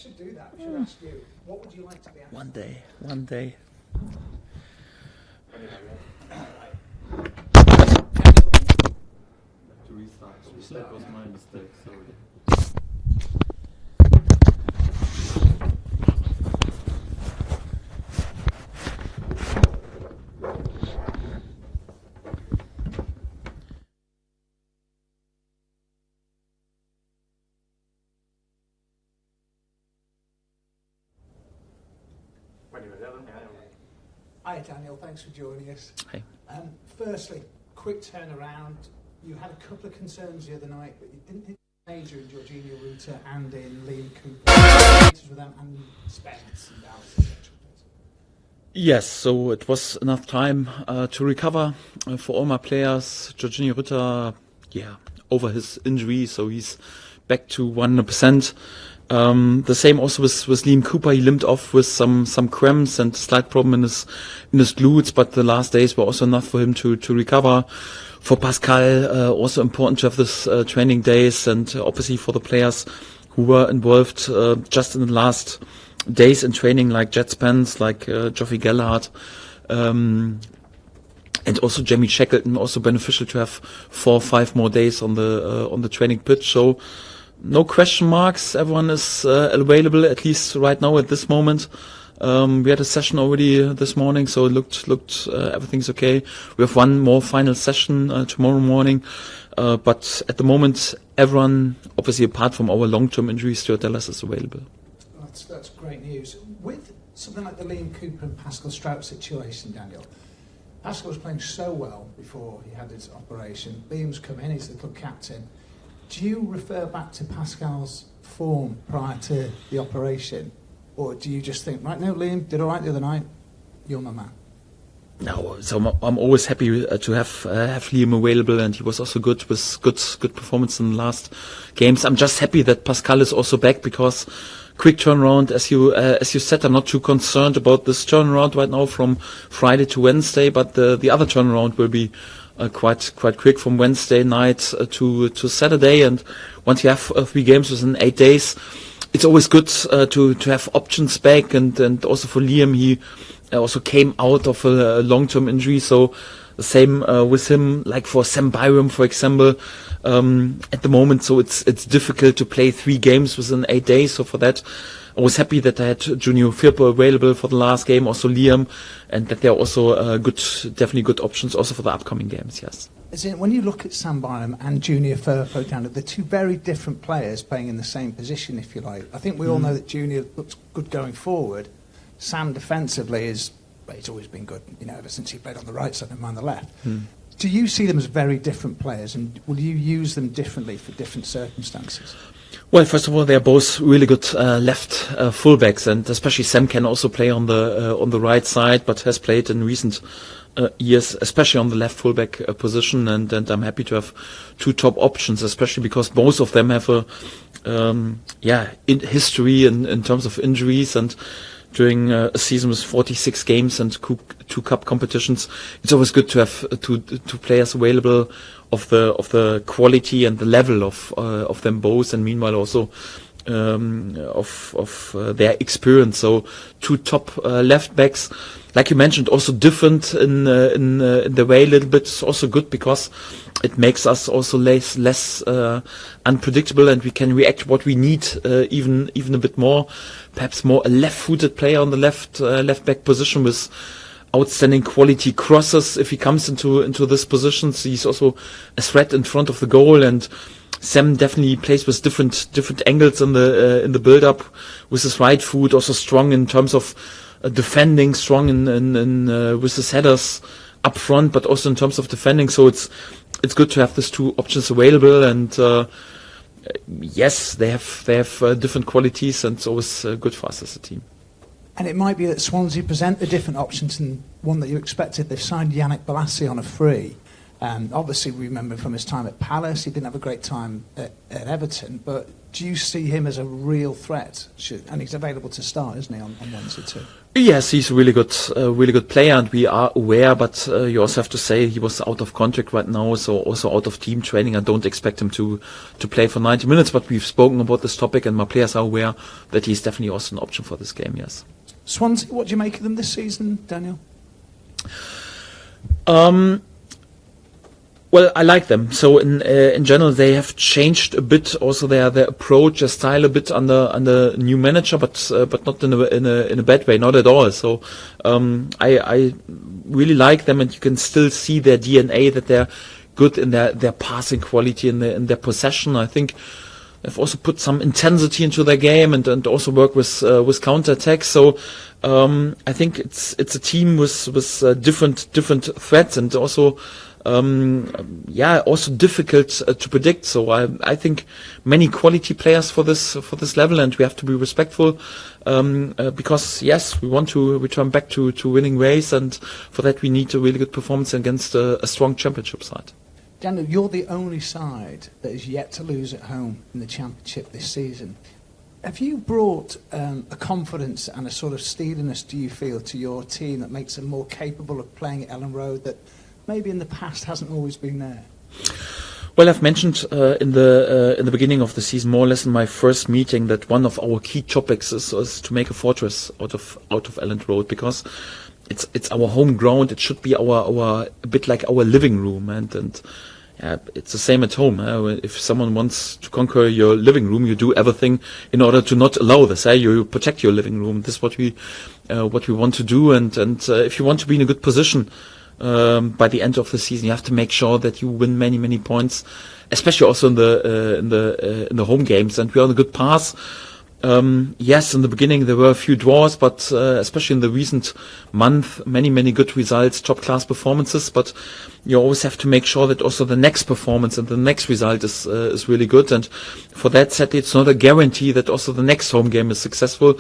should do that. We should ask you, what would you like to be asked? One day. To restart. That was my mistake, sorry. Hi Daniel, thanks for joining us. Hey. Firstly, quick turnaround. You had a couple of concerns the other night, but you didn't hit major in Jorginho Ruta and in Liam Cooper. With them and Spence and Dallas, etc. Yes, so it was enough time to recover for all my players. Jorginho Ruta, over his injury, so he's back to 100%. The same also with Liam Cooper. He limped off with some cramps and slight problem in his glutes, but the last days were also enough for him to recover. For Pascal, also important to have this training days, and obviously for the players who were involved just in the last days in training, like Jet Spence, like Geoffrey Gellhardt, and also Jamie Shackleton. Also beneficial to have 4 or 5 more days on the training pitch. So. No question marks. Everyone is available, at least right now at this moment. We had a session already this morning, so it looked everything's okay. We have one more final session tomorrow morning, but at the moment, everyone, obviously apart from our long-term injuries, Stuart Dallas is available. That's great news. With something like the Liam Cooper and Pascal Strout situation, Daniel, Pascal was playing so well before he had his operation. Liam's come in, he's the club captain. Do you refer back to Pascal's form prior to the operation, or do you just think, right now, Liam did all right the other night, you're my man? No, so I'm always happy to have Liam available, and he was also good with good performance in the last games. I'm just happy that Pascal is also back, because quick turnaround, as you said, I'm not too concerned about this turnaround right now from Friday to Wednesday, but the other turnaround will be quite quick from Wednesday night to Saturday. And once you have 3 games within 8 days, it's always good to have options back. And also for Liam, he also came out of a long-term injury, so the same with him, like for Sam Byram, for example, at the moment. So it's difficult to play 3 games within 8 days. So for that, I was happy that I had Junior Firpo available for the last game, also Liam, and that there are also definitely good options also for the upcoming games, yes. When you look at Sam Byram and Junior Firpo, they're 2 very different players playing in the same position, if you like. I think we all know that Junior looks good going forward. Sam defensively he's always been good, ever since he played on the right side and on the left. Do you see them as very different players, and will you use them differently for different circumstances? Well, first of all, they are both really good left fullbacks, and especially Sam can also play on the right side, but has played in recent years, especially on the left fullback position. And I'm happy to have 2 top options, especially because both of them have a history in terms of injuries, and during a season with 46 games and 2 cup competitions, it's always good to have 2 players available of the quality and the level of them both, and meanwhile also of their experience. So 2 top left backs, like you mentioned, also different in the way a little bit. It's also good because it makes us also less unpredictable, and we can react what we need even a bit more. Perhaps more a left-footed player on the left back position with outstanding quality crosses. If he comes into this position, so he's also a threat in front of the goal. And Sam definitely plays with different angles in the build-up with his right foot. Also strong in terms of defending, strong in with his headers up front, but also in terms of defending. So it's good to have these 2 options available. And yes, they have different qualities, and it's always good for us as a team. And it might be that Swansea present a different option than one that you expected. They've signed Yannick Bolasie on a free. Obviously, we remember from his time at Palace, he didn't have a great time at Everton. But do you see him as a real threat? And he's available to start, isn't he, on Wednesday too? Yes, he's a really good player, and we are aware. But you also have to say he was out of contract right now, so also out of team training. I don't expect him to play for 90 minutes. But we've spoken about this topic, and my players are aware that he's definitely also an option for this game. Yes. Swansea, what do you make of them this season, Daniel? Well, I like them. So in general, they have changed a bit. Also, their approach, their style a bit under new manager, but not in a bad way, not at all. So I really like them, and you can still see their DNA, that they're good in their passing quality and in their possession. I think they've also put some intensity into their game and also work with counter attacks. So I think it's a team with different threats, and also. Also difficult to predict. So I think many quality players for this level, and we have to be respectful because yes, we want to return back to winning ways, and for that we need a really good performance against a strong championship side. Daniel, you're the only side that is yet to lose at home in the championship this season. Have you brought a confidence and a sort of steeliness, do you feel, to your team that makes them more capable of playing at Ellen Road that maybe in the past hasn't always been there? Well, I've mentioned in the beginning of the season, more or less in my first meeting, that one of our key topics is to make a fortress out of Elland Road, because it's our home ground. It should be our a bit like our living room, and it's the same at home. If someone wants to conquer your living room, you do everything in order to not allow this. You protect your living room. This is what we want to do, and if you want to be in a good position. By the end of the season, you have to make sure that you win many points, especially also in the home games. And we are on a good path. Yes, in the beginning there were a few draws, but especially in the recent month, many good results, top class performances. But you always have to make sure that also the next performance and the next result is really good. And for that, sadly, it's not a guarantee that also the next home game is successful.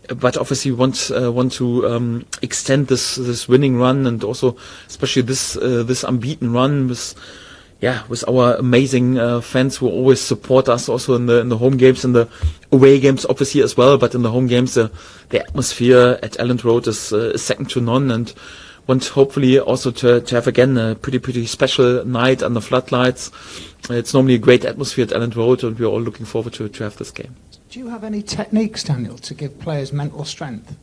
But obviously, we want to extend this winning run, and also especially this unbeaten run with our amazing fans who always support us, also in the home games and the away games, obviously as well. But in the home games, the atmosphere at Elland Road is second to none, and want hopefully also to have again a pretty special night under floodlights. It's normally a great atmosphere at Elland Road, and we're all looking forward to have this game. Do you have any techniques, Daniel, to give players mental strength?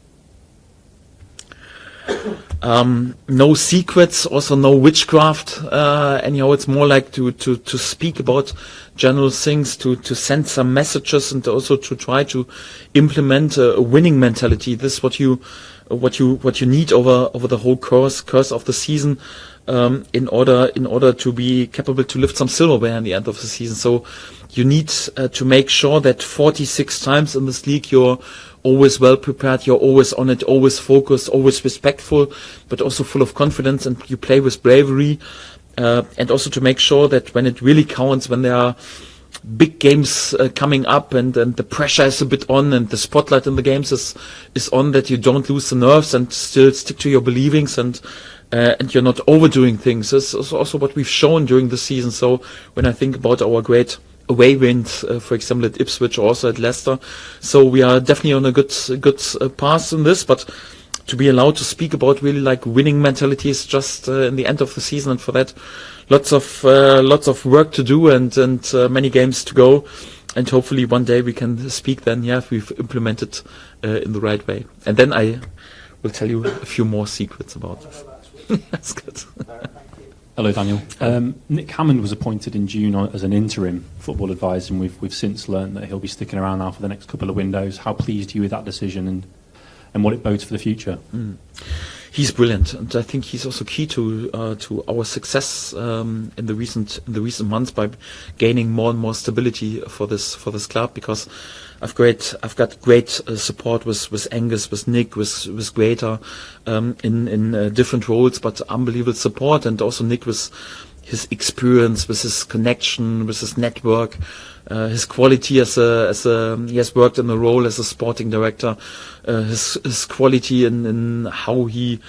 No secrets, also no witchcraft. Anyhow, it's more like to speak about general things, to send some messages, and also to try to implement a winning mentality. This is what you need over the whole course of the season, in order to be capable to lift some silverware in the end of the season. So you need to make sure that 46 times in this league you're always well prepared, you're always on it, always focused, always respectful, but also full of confidence, and you play with bravery, and also to make sure that when it really counts, when there are big games coming up, and the pressure is a bit on, and the spotlight in the games is on, that you don't lose the nerves and still stick to your believings, and you're not overdoing things. This is also what we've shown during the season. So when I think about our great away win, for example, at Ipswich or also at Leicester, so we are definitely on a good path in this. But to be allowed to speak about really like winning mentality is just in the end of the season, and for that, lots of work to do, and many games to go, and hopefully one day we can speak then. Yeah, if we've implemented in the right way, and then I will tell you a few more secrets about this. That's good. Hello, Daniel. Nick Hammond was appointed in June as an interim football advisor, and we've since learned that he'll be sticking around now for the next couple of windows. How pleased are you with that decision, and what it bodes for the future? He's brilliant, and I think he's also key to our success in the recent months by gaining more and more stability for this club, because I've got great support with Angus, with Nick, with Greta in different roles, but unbelievable support, and also Nick with his experience, with his connection, with his network, his quality he has worked in the role as a sporting director, his quality in how he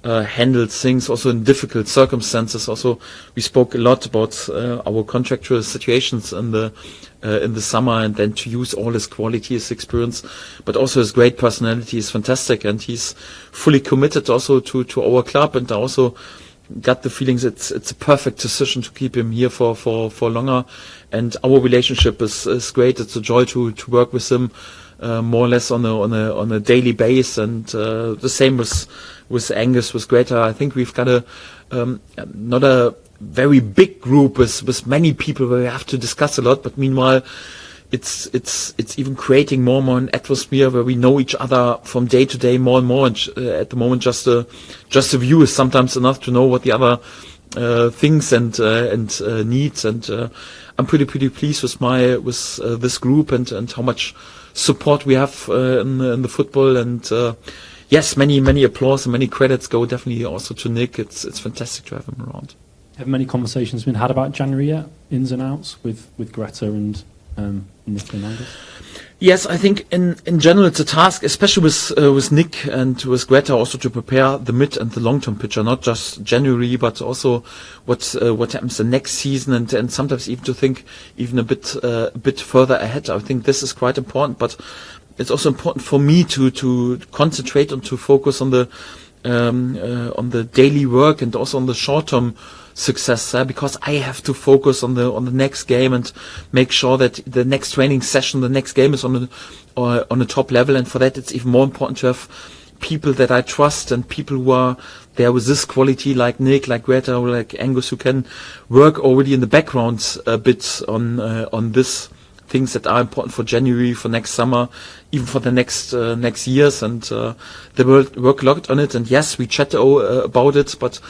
handled things also in difficult circumstances. Also, we spoke a lot about our contractual situations in the summer, and then to use all his quality, his experience, but also his great personality is fantastic, and he's fully committed also to our club. And I also got the feelings it's a perfect decision to keep him here for longer. And our relationship is great. It's a joy to work with him more or less on a daily basis. And the same with Angus, with Greta. I think we've got not a very big group with many people where we have to discuss a lot, but meanwhile it's even creating more and more an atmosphere where we know each other from day to day more and more. And at the moment, just a view is sometimes enough to know what the other thinks and needs. And I'm pretty pleased with this group and how much support we have in the football. And yes, many applause and many credits go definitely also to Nick. It's fantastic to have him around. Have many conversations been had about January yet? Ins and outs with Greta and Nick and Angus? Yes, I think in general it's a task, especially with Nick and with Greta, also to prepare the mid and the long term picture, not just January, but also what happens the next season, and sometimes even to think even a bit further ahead. I think this is quite important, but it's also important for me to concentrate and to focus on the daily work and also on the short term success, because I have to focus on the next game and make sure that the next training session, the next game is on a top level. And for that, it's even more important to have people that I trust and people who are there with this quality, like Nick, like Greta, or like Angus, who can work already in the background a bit on this things that are important for January, for next summer, even for the next years. And they will work a lot on it. And yes, we chat about it, but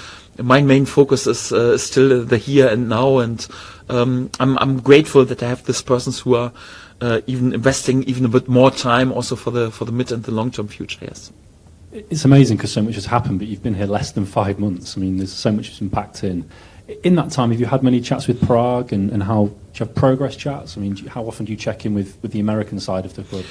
my main focus is still the here and now, and I'm grateful that I have these persons who are even investing even a bit more time also for the mid and the long term future. Yes, it's amazing because so much has happened, but you've been here less than 5 months. I mean, there's so much that's been packed in. In that time, have you had many chats with Prague, and how do you have progress chats? I mean, how often do you check in with the American side of the club?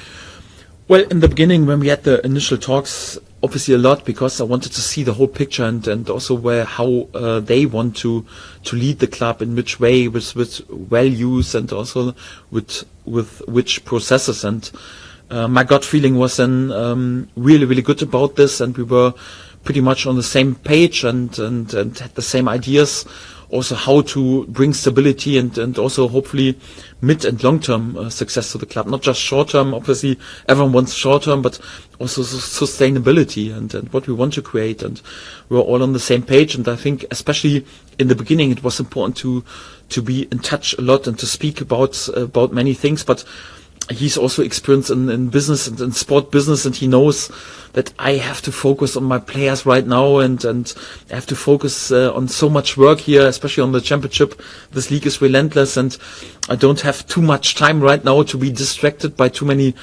Well, in the beginning, when we had the initial talks, obviously a lot, because I wanted to see the whole picture and also how they want to lead the club, in which way, with values, and also with which processes. And my gut feeling was then really good about this, and we were pretty much on the same page and had the same ideas. Also how to bring stability and also hopefully mid and long-term success to the club. Not just short-term, obviously everyone wants short-term, but also sustainability and what we want to create. And we're all on the same page. And I think especially in the beginning it was important to be in touch a lot and to speak about many things. But he's also experienced in business and in sport business, and he knows that I have to focus on my players right now, and I have to focus on so much work here, especially on the championship. This league is relentless, and I don't have too much time right now to be distracted by too many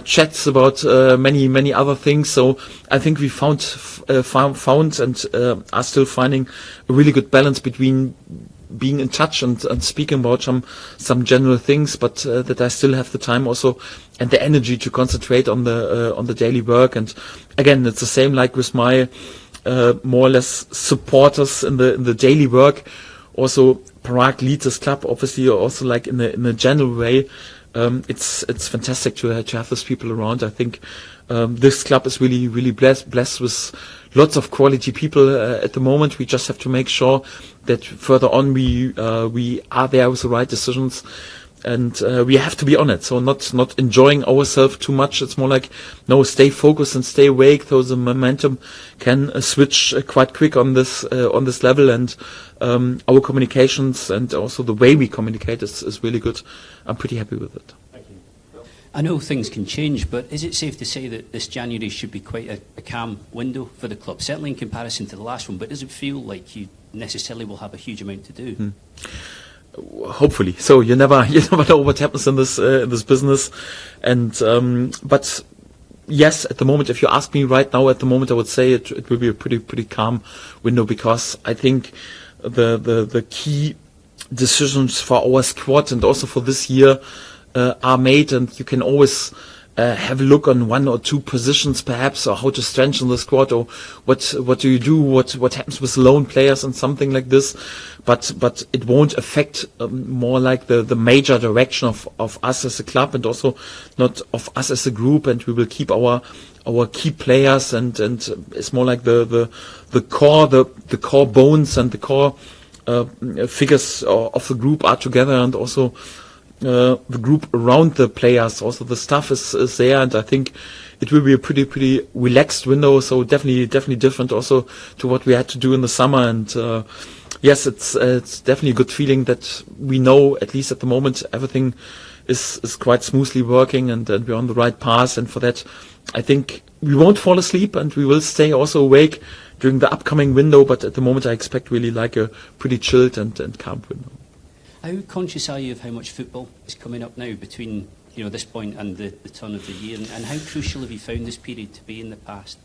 chats about many other things. So I think we found and are still finding a really good balance between being in touch and speaking about some general things, but that I still have the time also and the energy to concentrate on the daily work. And again, it's the same like with my more or less supporters in the daily work. Also, Prague leads this club, obviously, also like in a general way. It's fantastic to have those people around. I think this club is really blessed with lots of quality people at the moment. We just have to make sure that further on we are there with the right decisions, and we have to be on it. So not enjoying ourselves too much. It's more like, no, stay focused and stay awake, so the momentum can switch quite quick on this level. And our communications and also the way we communicate is really good. I'm pretty happy with it. I know things can change, but is it safe to say that this January should be quite a calm window for the club? Certainly in comparison to the last one, but does it feel like you necessarily will have a huge amount to do? Hopefully. So you never know what happens in this business, and but yes, at the moment, if you ask me right now, at the moment, I would say it will be a pretty calm window, because I think the key decisions for our squad and also for this year are made, and you can always have a look on one or two positions perhaps, or how to strengthen the squad, or what do you do, what happens with loan players and something like this. But it won't affect more like the major direction of us as a club, and also not of us as a group. And we will keep our key players, and it's more like the core bones and the core figures of the group are together, and also the group around the players. Also the staff is there, and I think it will be a pretty relaxed window. So definitely different also to what we had to do in the summer. And yes, it's definitely a good feeling that we know, at least at the moment, everything is quite smoothly working, and we're on the right path. And for that, I think we won't fall asleep, and we will stay also awake during the upcoming window. But at the moment, I expect really like a pretty chilled and calm window. How conscious are you of how much football is coming up now between this point and the turn of the year, and how crucial have you found this period to be in the past?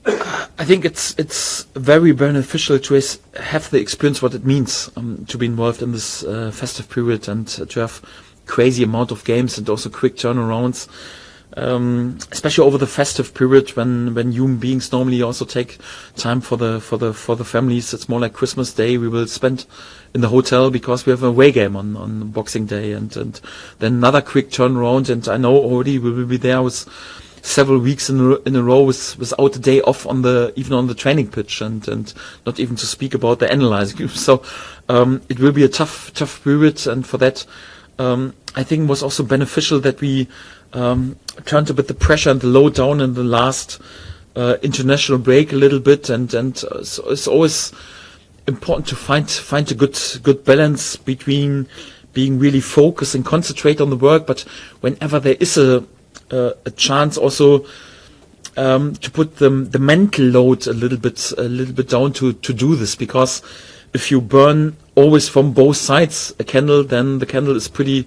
I think it's very beneficial to have the experience what it means to be involved in this festive period, and to have crazy amount of games and also quick turnarounds. Especially over the festive period, when human beings normally also take time for the families. It's more like Christmas Day we will spend in the hotel because we have a away game on Boxing Day, and then another quick turnaround. And I know already we will be there with several weeks in a row without a day off even on the training pitch, and not even to speak about the analyzing. So it will be a tough period, and for that I think it was also beneficial that we turned a bit the pressure and the load down in the last international break a little bit, and so it's always important to find a good balance between being really focused and concentrate on the work, but whenever there is a chance also to put the mental load a little bit down to do this, because if you burn always from both sides a candle, then the candle is pretty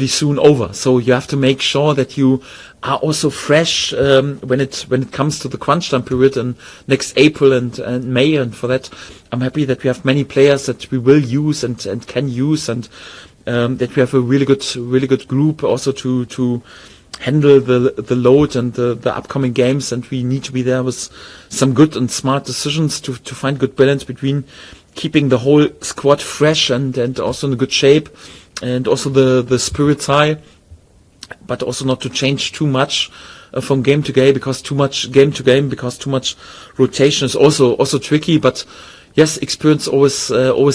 soon over. So you have to make sure that you are also fresh when it comes to the crunch time period in next April and May. And for that, I'm happy that we have many players that we will use and can use, and that we have a really good group also to handle the load and the upcoming games. And we need to be there with some good and smart decisions to find good balance between keeping the whole squad fresh and also in a good shape, and also the spirits high, but also not to change too much from game to game, because too much rotation is also tricky. But yes, experience always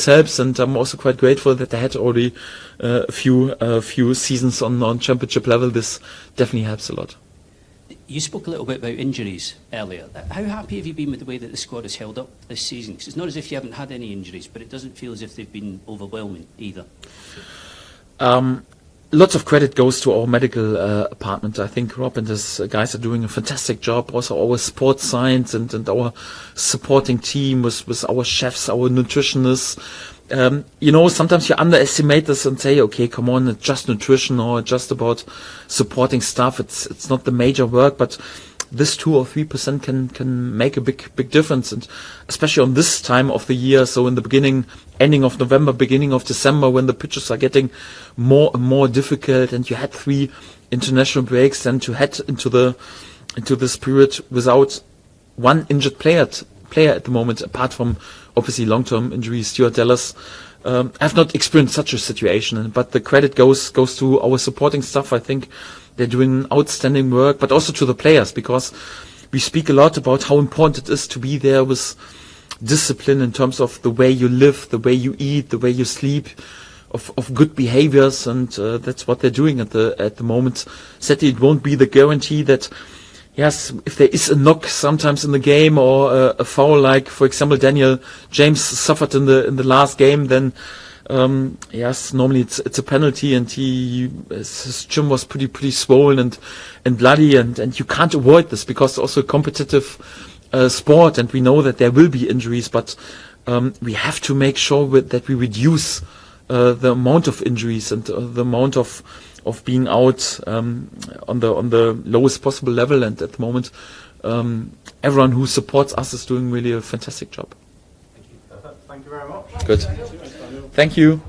helps, and I'm also quite grateful that I had already a few seasons on championship level. This definitely helps a lot. You spoke a little bit about injuries earlier. How happy have you been with the way that the squad has held up this season? Because it's not as if you haven't had any injuries, but it doesn't feel as if they've been overwhelming either. Lots of credit goes to our medical department. I think Rob and his guys are doing a fantastic job. Also our sports science and our supporting team with our chefs, our nutritionists. Sometimes you underestimate this and say, okay, come on, it's just nutrition or just about supporting stuff. It's not the major work, but this 2 or 3% can make a big difference, and especially on this time of the year. So in the ending of November, beginning of December, when the pitches are getting more and more difficult, and you had 3 international breaks, then to head into this period without one injured player at the moment, apart from obviously long-term injuries. Stuart Dallas, I've not experienced such a situation, but the credit goes to our supporting staff. I think they're doing outstanding work, but also to the players, because we speak a lot about how important it is to be there with discipline in terms of the way you live, the way you eat, the way you sleep, of good behaviors, and that's what they're doing at the moment. Sadly, it won't be the guarantee that, yes, if there is a knock sometimes in the game or a foul, like for example Daniel James suffered in the last game, then yes, normally it's a penalty, and his chin was pretty swollen and bloody, and you can't avoid this because it's also a competitive sport, and we know that there will be injuries, but we have to make sure that we reduce the amount of injuries and the amount of being out on the lowest possible level. And at the moment, everyone who supports us is doing really a fantastic job. Thank you very much. Good. Thank you.